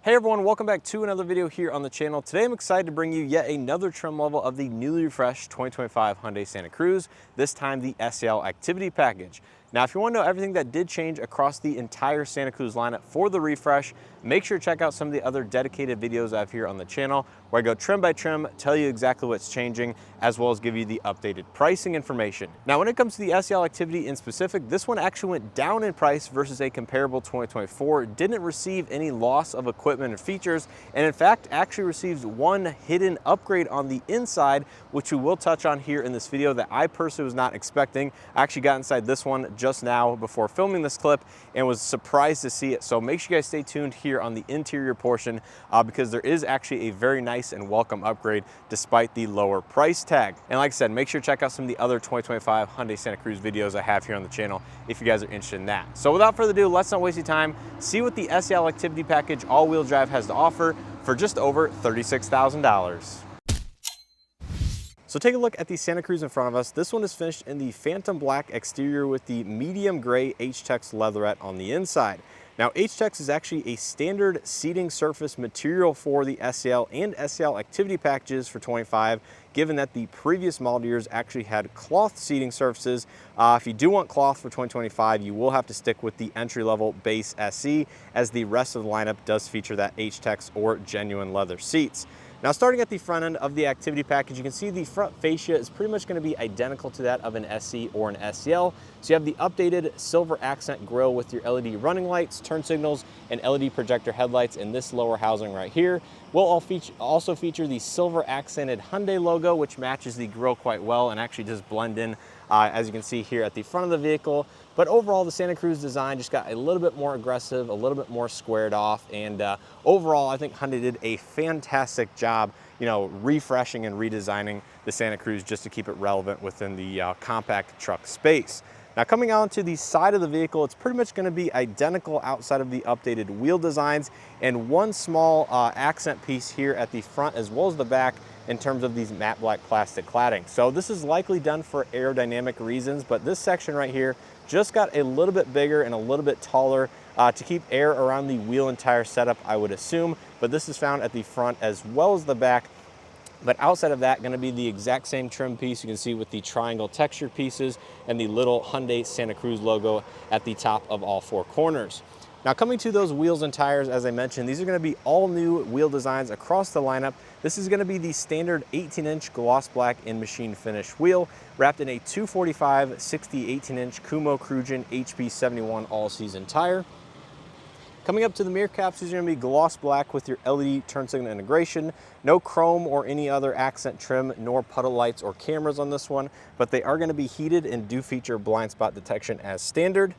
Hey everyone, welcome back to another video here on the channel. Today I'm excited to bring you yet another trim level of the newly refreshed 2025 Hyundai Santa Cruz, this time the SEL Activity package. Now, if you want to know everything that did change across the entire Santa Cruz lineup for the refresh, make sure to check out some of the other dedicated videos I have here on the channel, where I go trim by trim, tell you exactly what's changing, as well as give you the updated pricing information. Now, when it comes to the SEL Activity in specific, this one actually went down in price versus a comparable 2024. It didn't receive any loss of equipment and features, and in fact, actually receives one hidden upgrade on the inside, which we will touch on here in this video that I personally was not expecting. I actually got inside this one just now before filming this clip and was surprised to see it. So make sure you guys stay tuned here on the interior portion because there is actually a very nice and welcome upgrade despite the lower price tag. And like I said, make sure to check out some of the other 2025 Hyundai Santa Cruz videos I have here on the channel if you guys are interested in that. So without further ado, let's not waste your time. See what the SEL Activity package all-wheel drive has to offer for just over $36,000. So take a look at the Santa Cruz in front of us. This one is finished in the Phantom Black exterior with the medium gray H-Tex leatherette on the inside. Now, H-Tex is actually a standard seating surface material for the SEL and SEL Activity packages for 25, given that the previous model years actually had cloth seating surfaces. If you do want cloth for 2025, you will have to stick with the entry-level base SE, as the rest of the lineup does feature that H-Tex or genuine leather seats. Now, starting at the front end of the Activity package, you can see the front fascia is pretty much going to be identical to that of an SE or an SEL. So you have the updated silver accent grille with your LED running lights, turn signals, and LED projector headlights in this lower housing right here. We'll also feature the silver accented Hyundai logo, which matches the grille quite well and actually does blend in, as you can see here at the front of the vehicle. But overall, the Santa Cruz design just got a little bit more aggressive, a little bit more squared off, and overall, I think Hyundai did a fantastic job, refreshing and redesigning the Santa Cruz just to keep it relevant within the compact truck space. Now, coming out to the side of the vehicle, it's pretty much going to be identical outside of the updated wheel designs and one small accent piece here at the front as well as the back in terms of these matte black plastic cladding. So this is likely done for aerodynamic reasons, but this section right here just got a little bit bigger and a little bit taller to keep air around the wheel and tire setup, I would assume, but this is found at the front as well as the back. But outside of that, going to be the exact same trim piece you can see with the triangle textured pieces and the little Hyundai Santa Cruz logo at the top of all four corners. Now, coming to those wheels and tires, as I mentioned, these are going to be all new wheel designs across the lineup. This is going to be the standard 18-inch gloss black in machine finish wheel, wrapped in a 245/60 18-inch Kumho Crugin HP71 all-season tire. Coming up to the mirror caps, these are going to be gloss black with your LED turn signal integration. No chrome or any other accent trim, nor puddle lights or cameras on this one, but they are going to be heated and do feature blind spot detection as standard.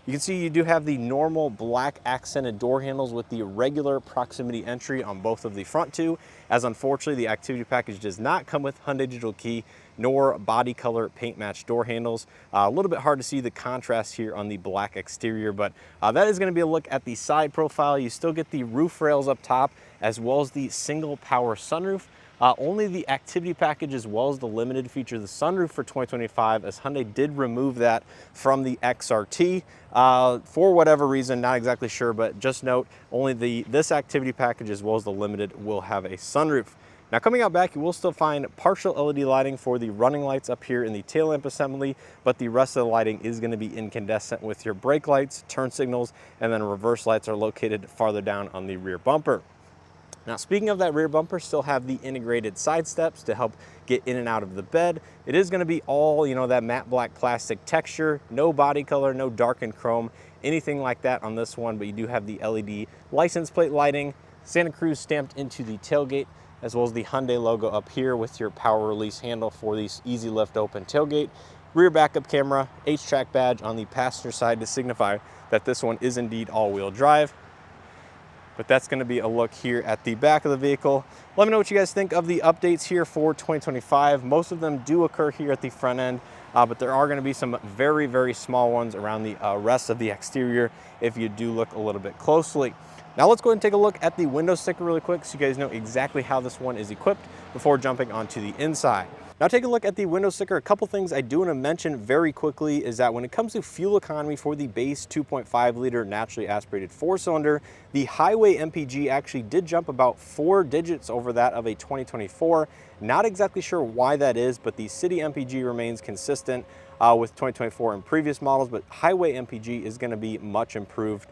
You can see you do have the normal black accented door handles with the regular proximity entry on both of the front two, as unfortunately the Activity package does not come with Hyundai digital key nor body color paint match door handles. A little bit hard to see the contrast here on the black exterior, but that is going to be a look at the side profile. You still get the roof rails up top as well as the single power sunroof. Only the Activity package as well as the limited feature the sunroof for 2025, as Hyundai did remove that from the XRT for whatever reason, not exactly sure, but just note only this Activity package as well as the limited will have a sunroof. Now, coming out back, you will still find partial LED lighting for the running lights up here in the tail lamp assembly, but the rest of the lighting is going to be incandescent with your brake lights, turn signals, and then reverse lights are located farther down on the rear bumper. Now, speaking of that rear bumper, still have the integrated side steps to help get in and out of the bed. It is going to be all, that matte black plastic texture, no body color, no darkened chrome, anything like that on this one, but you do have the LED license plate lighting, Santa Cruz stamped into the tailgate, as well as the Hyundai logo up here with your power release handle for the easy lift open tailgate, rear backup camera, H-Track badge on the passenger side to signify that this one is indeed all-wheel drive. But that's going to be a look here at the back of the vehicle. Let me know what you guys think of the updates here for 2025. Most of them do occur here at the front end, but there are going to be some very, very small ones around the rest of the exterior if you do look a little bit closely. Now let's go ahead and take a look at the window sticker really quick so you guys know exactly how this one is equipped before jumping onto the inside. Now taking a look at the window sticker, a couple things I do want to mention very quickly is that when it comes to fuel economy for the base 2.5 liter naturally aspirated 4-cylinder, the highway MPG actually did jump about 4 digits over that of a 2024. Not exactly sure why that is, but the city MPG remains consistent with 2024 and previous models, but highway MPG is going to be much improved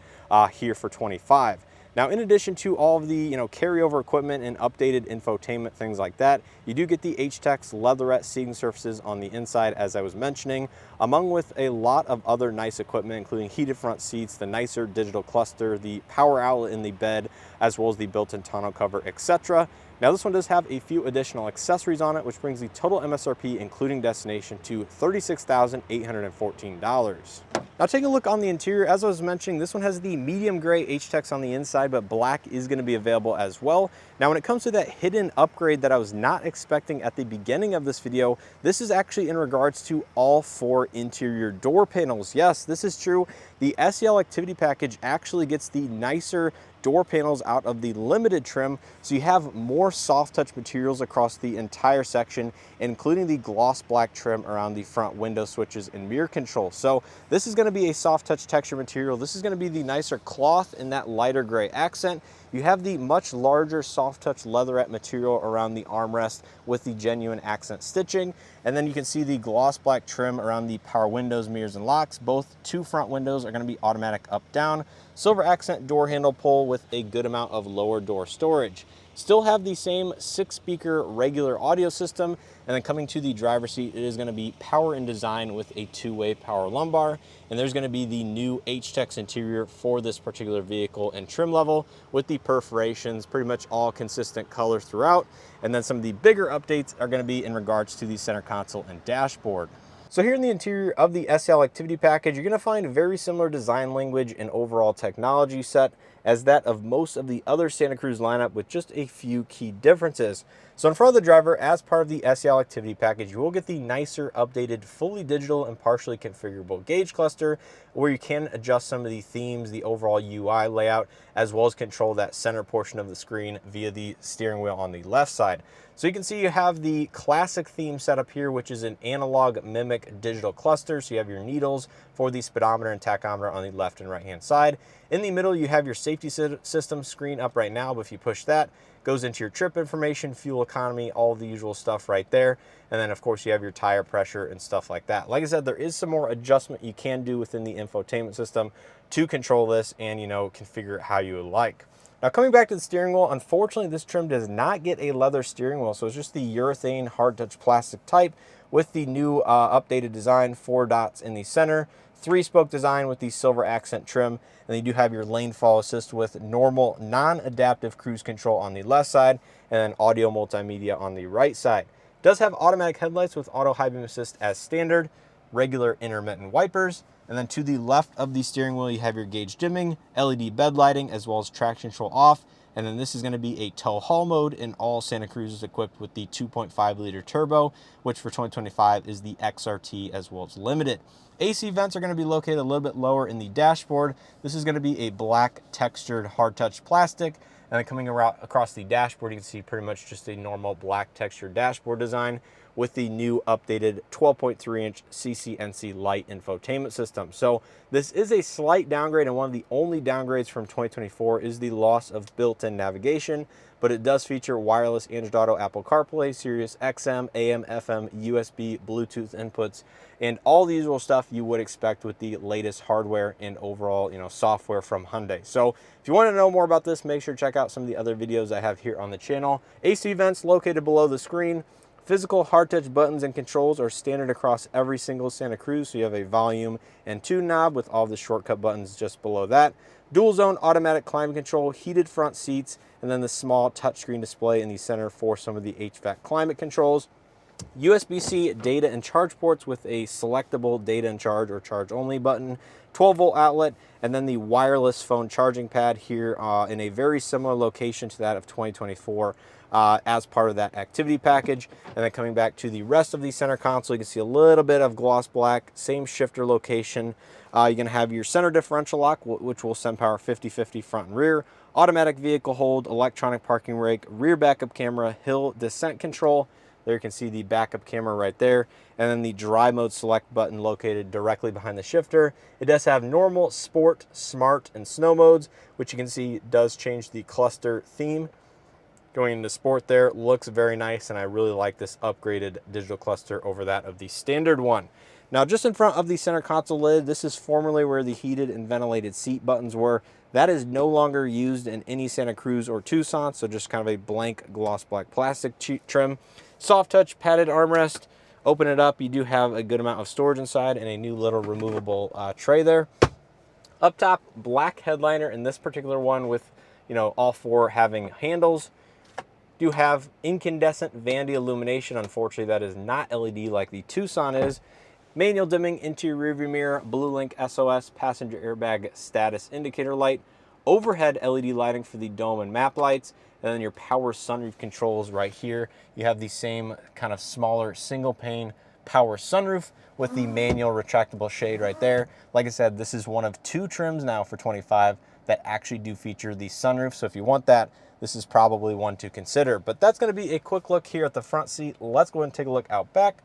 here for 25. Now, in addition to all of the carryover equipment and updated infotainment, things like that, you do get the H-Tex leatherette seating surfaces on the inside, as I was mentioning, among with a lot of other nice equipment, including heated front seats, the nicer digital cluster, the power outlet in the bed, as well as the built-in tonneau cover, etc. Now, this one does have a few additional accessories on it, which brings the total MSRP, including destination, to $36,814. Now, taking a look on the interior, as I was mentioning, this one has the medium gray H-Tex on the inside, but black is going to be available as well. Now, when it comes to that hidden upgrade that I was not expecting at the beginning of this video, this is actually in regards to all 4 interior door panels. Yes, this is true. The SEL Activity package actually gets the nicer door panels out of the limited trim, so you have more soft touch materials across the entire section, including the gloss black trim around the front window switches and mirror control. So this is going to be a soft touch texture material. This is going to be the nicer cloth in that lighter gray accent. You have the much larger soft touch leatherette material around the armrest with the genuine accent stitching. And then you can see the gloss black trim around the power windows, mirrors, and locks. Both 2 front windows are going to be automatic up down. Silver accent door handle pull with a good amount of lower door storage. Still have the same 6-speaker regular audio system, and then coming to the driver's seat, it is going to be power in design with a 2-way power lumbar, and there's going to be the new H-Tex interior for this particular vehicle and trim level with the perforations, pretty much all consistent color throughout. And then some of the bigger updates are going to be in regards to the center console and dashboard. So here in the interior of the SEL Activity package, you're going to find very similar design language and overall technology set as that of most of the other Santa Cruz lineup, with just a few key differences. So in front of the driver, as part of the SEL Activity package, you will get the nicer, updated, fully digital and partially configurable gauge cluster, where you can adjust some of the themes, the overall UI layout, as well as control that center portion of the screen via the steering wheel on the left side. So you can see you have the classic theme setup here, which is an analog mimic digital cluster. So you have your needles for the speedometer and tachometer on the left and right hand side. In the middle, you have your safety system screen up right now, but if you push that, goes into your trip information, fuel economy, all the usual stuff right there. And then of course you have your tire pressure and stuff like that. Like I said, there is some more adjustment you can do within the infotainment system to control this and configure it how you would like. Now coming back to the steering wheel, unfortunately this trim does not get a leather steering wheel, so it's just the urethane hard touch plastic type with the new updated design, 4 dots in the center, 3-spoke design with the silver accent trim, and you do have your lane fall assist with normal non-adaptive cruise control on the left side, and then audio multimedia on the right side. It does have automatic headlights with auto high beam assist as standard, regular intermittent wipers, and then to the left of the steering wheel you have your gauge dimming, LED bed lighting, as well as traction control off. And then this is going to be a tow haul mode, and all Santa Cruz is equipped with the 2.5 liter turbo, which for 2025 is the XRT as well as limited. AC vents are going to be located a little bit lower in the dashboard. This is going to be a black textured hard touch plastic. And then coming around across the dashboard, you can see pretty much just a normal black textured dashboard design with the new updated 12.3-inch CCNC light infotainment system. So this is a slight downgrade, and one of the only downgrades from 2024 is the loss of built-in navigation, but it does feature wireless Android Auto, Apple CarPlay, Sirius XM, AM, FM, USB, Bluetooth inputs, and all the usual stuff you would expect with the latest hardware and overall, software from Hyundai. So if you want to know more about this, make sure to check out some of the other videos I have here on the channel. AC vents located below the screen. Physical hard touch buttons and controls are standard across every single Santa Cruz, so you have a volume and tune knob with all the shortcut buttons just below that. Dual zone automatic climate control, heated front seats, and then the small touchscreen display in the center for some of the HVAC climate controls. USB-C data and charge ports with a selectable data and charge or charge only button, 12-volt outlet, and then the wireless phone charging pad here in a very similar location to that of 2024 as part of that activity package. And then coming back to the rest of the center console, you can see a little bit of gloss black, same shifter location. You're going to have your center differential lock, which will send power 50-50 front and rear, automatic vehicle hold, electronic parking brake, rear backup camera, hill descent control. There you can see the backup camera right there, and then the dry mode select button located directly behind the shifter. It does have normal, sport, smart, and snow modes, which you can see does change the cluster theme. Going into sport there, looks very nice, and I really like this upgraded digital cluster over that of the standard one. Now, just in front of the center console lid, this is formerly where the heated and ventilated seat buttons were. That is no longer used in any Santa Cruz or Tucson, so just kind of a blank gloss black plastic trim. Soft touch padded armrest. Open it up, you do have a good amount of storage inside and a new little removable tray there. Up top, black headliner in this particular one with, you know, all four having handles. Do have incandescent vanity illumination. Unfortunately, that is not LED like the Tucson is. Manual dimming interior rearview mirror, Blue Link SOS, passenger airbag status indicator light, overhead LED lighting for the dome and map lights, and then your power sunroof controls right here. You have the same kind of smaller single pane power sunroof with the manual retractable shade right there. Like I said, this is one of two trims now for 25 that actually do feature the sunroof. So if you want that, this is probably one to consider. But that's going to be a quick look here at the front seat. Let's go ahead and take a look out back.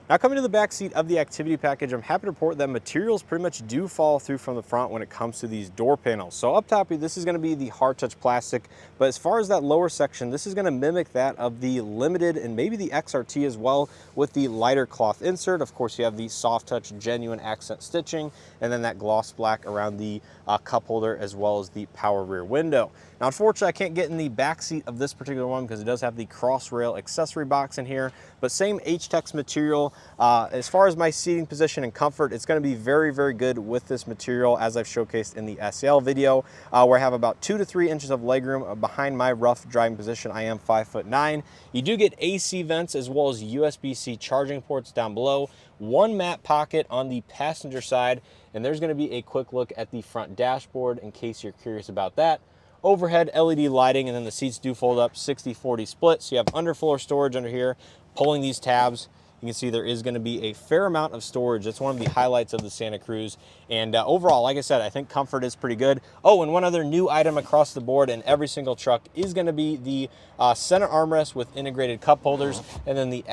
Now, coming to the back seat of the Activity package, I'm happy to report that materials pretty much do fall through from the front when it comes to these door panels. So up top, this is going to be the hard touch plastic, but as far as that lower section, this is going to mimic that of the Limited and maybe the XRT as well, with the lighter cloth insert. Of course, you have the soft touch genuine accent stitching, and then that gloss black around the cup holder as well as the power rear window. Now, unfortunately, I can't get in the back seat of this particular one because it does have the cross rail accessory box in here, but same H-Tex material. As far as my seating position and comfort, it's going to be very, very good with this material, as I've showcased in the SEL video, where I have about 2 to 3 inches of legroom behind my rough driving position. I am 5'9". You do get AC vents as well as USB-C charging ports down below, one mat pocket on the passenger side, and there's going to be a quick look at the front dashboard in case you're curious about that. Overhead LED lighting, and then the seats do fold up 60-40 split, so you have underfloor storage under here. Pulling these tabs, you can see there is going to be a fair amount of storage. That's one of the highlights of the Santa Cruz. And overall, like I said, I think comfort is pretty good. Oh, and one other new item across the board in every single truck is going to be the center armrest with integrated cup holders. And then the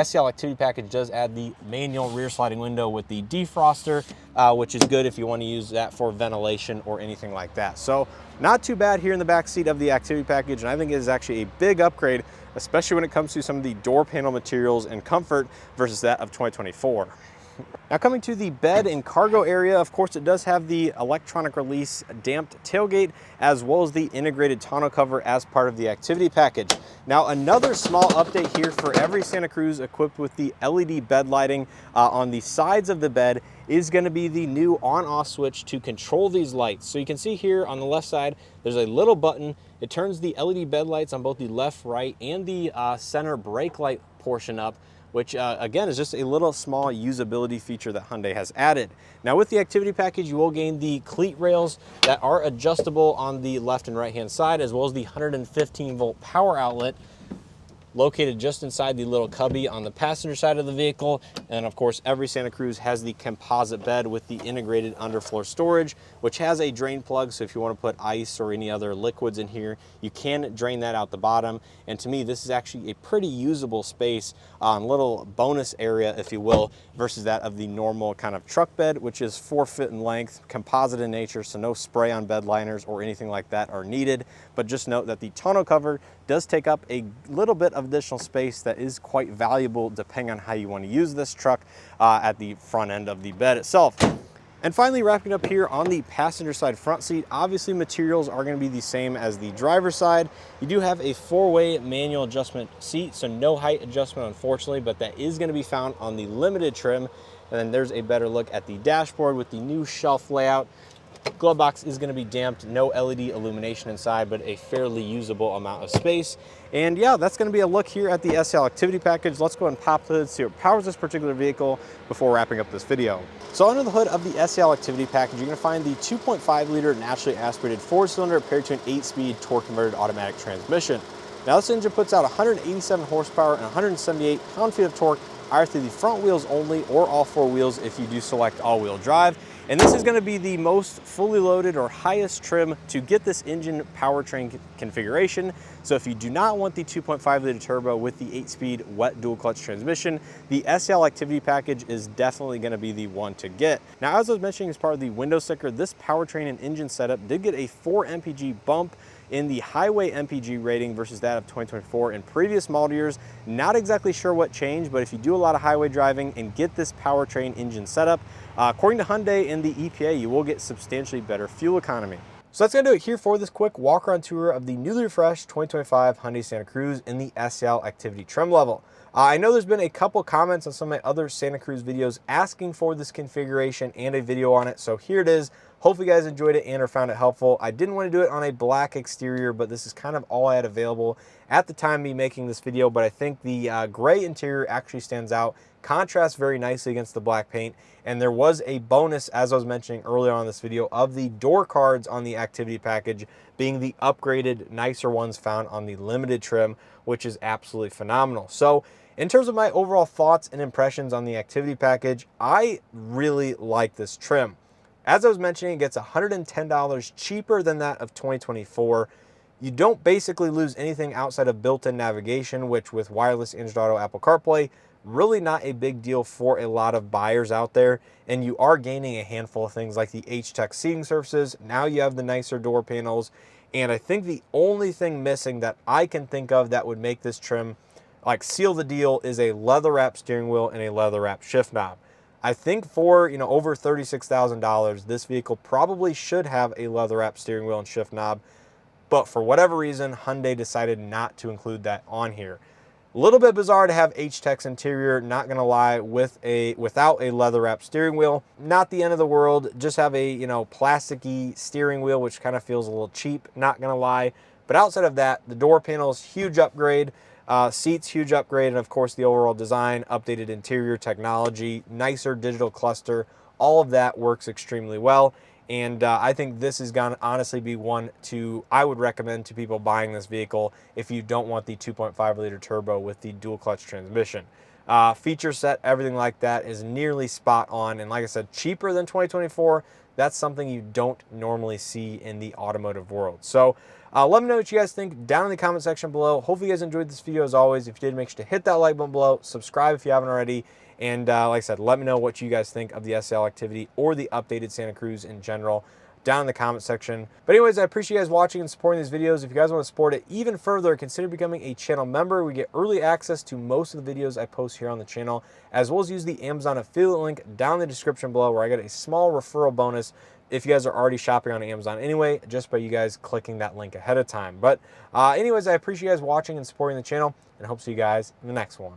SEL Activity package does add the manual rear sliding window with the defroster, which is good if you want to use that for ventilation or anything like that. So not too bad here in the back seat of the Activity package, and I think it is actually a big upgrade, especially when it comes to some of the door panel materials and comfort versus that of 2024. Now, coming to the bed and cargo area, of course, it does have the electronic release damped tailgate as well as the integrated tonneau cover as part of the Activity package. Now, another small update here for every Santa Cruz equipped with the LED bed lighting on the sides of the bed is going to be the new on-off switch to control these lights. So you can see here on the left side, there's a little button. It turns the LED bed lights on both the left, right, and the center brake light portion up, which again is just a little small usability feature that Hyundai has added. Now, with the Activity package, you will gain the cleat rails that are adjustable on the left and right hand side, as well as the 115 volt power outlet located just inside the little cubby on the passenger side of the vehicle. And of course, every Santa Cruz has the composite bed with the integrated underfloor storage, which has a drain plug. So if you want to put ice or any other liquids in here, you can drain that out the bottom. And to me, this is actually a pretty usable space, little bonus area, if you will, versus that of the normal kind of truck bed, which is 4 foot in length, composite in nature, so no spray on bed liners or anything like that are needed. But just note that the tonneau cover does take up a little bit of additional space that is quite valuable depending on how you want to use this truck at the front end of the bed itself. And finally, wrapping up here on the passenger side front seat, obviously materials are going to be the same as the driver's side. You do have a 4-way manual adjustment seat, so no height adjustment, unfortunately, but that is going to be found on the Limited trim. And then there's a better look at the dashboard with the new shelf layout. Glove box is going to be damped, no LED illumination inside, but a fairly usable amount of space. And yeah, that's going to be a look here at the SEL Activity package. Let's go ahead and pop the hood, see what powers this particular vehicle before wrapping up this video. So under the hood of the SEL Activity package, you're going to find the 2.5 liter naturally aspirated 4-cylinder paired to an 8-speed torque converted automatic transmission. Now, this engine puts out 187 horsepower and 178 pound-feet of torque either through the front wheels only or all 4 wheels if you do select all-wheel drive. And this is going to be the most fully loaded or highest trim to get this engine powertrain configuration. So if you do not want the 2.5 liter turbo with the 8-speed wet dual clutch transmission, the SEL Activity package is definitely going to be the one to get. Now, as I was mentioning as part of the window sticker, this powertrain and engine setup did get a 4 mpg bump in the highway MPG rating versus that of 2024 in previous model years. Not exactly sure what changed, but if you do a lot of highway driving and get this powertrain engine setup, according to Hyundai and the EPA, you will get substantially better fuel economy. So that's gonna do it here for this quick walk around tour of the newly refreshed 2025 Hyundai Santa Cruz in the SEL Activity trim level. I know there's been a couple comments on some of my other Santa Cruz videos asking for this configuration and a video on it, so here it is. Hopefully you guys enjoyed it and or found it helpful. I didn't want to do it on a black exterior, but this is kind of all I had available at the time of me making this video, but I think the gray interior actually stands out, contrasts very nicely against the black paint, and there was a bonus, as I was mentioning earlier on in this video, of the door cards on the Activity package being the upgraded, nicer ones found on the limited trim, which is absolutely phenomenal. So in terms of my overall thoughts and impressions on the Activity package, I really like this trim. As I was mentioning, it gets $110 cheaper than that of 2024. You don't basically lose anything outside of built-in navigation, which with wireless Android Auto, Apple CarPlay, really not a big deal for a lot of buyers out there. And you are gaining a handful of things like the H-Tex seating surfaces. Now you have the nicer door panels. And I think the only thing missing that I can think of that would make this trim like seal the deal is a leather wrap steering wheel and a leather wrap shift knob. I think for, over $36,000, this vehicle probably should have a leather wrap steering wheel and shift knob, but for whatever reason, Hyundai decided not to include that on here. A little bit bizarre to have H-Tex interior, not gonna lie, without a leather wrap steering wheel. Not the end of the world, just have a, plasticky steering wheel, which kind of feels a little cheap, not gonna lie. But outside of that, the door panels, huge upgrade. Seats, huge upgrade, and of course the overall design, updated interior technology, nicer digital cluster, all of that works extremely well. And I think this is going to honestly be one I would recommend to people buying this vehicle if you don't want the 2.5 liter turbo with the dual clutch transmission. Feature set, everything like that is nearly spot on. And like I said, cheaper than 2024. That's something you don't normally see in the automotive world. So let me know what you guys think down in the comment section below. Hopefully you guys enjoyed this video as always. If you did, make sure to hit that like button below, subscribe if you haven't already. And like I said, let me know what you guys think of the SEL Activity or the updated Santa Cruz in general down in the comment section. But anyways, I appreciate you guys watching and supporting these videos. If you guys want to support it even further, consider becoming a channel member. We get early access to most of the videos I post here on the channel, as well as use the Amazon affiliate link down in the description below where I get a small referral bonus if you guys are already shopping on Amazon anyway, just by you guys clicking that link ahead of time. But anyways, I appreciate you guys watching and supporting the channel, and hope to see you guys in the next one.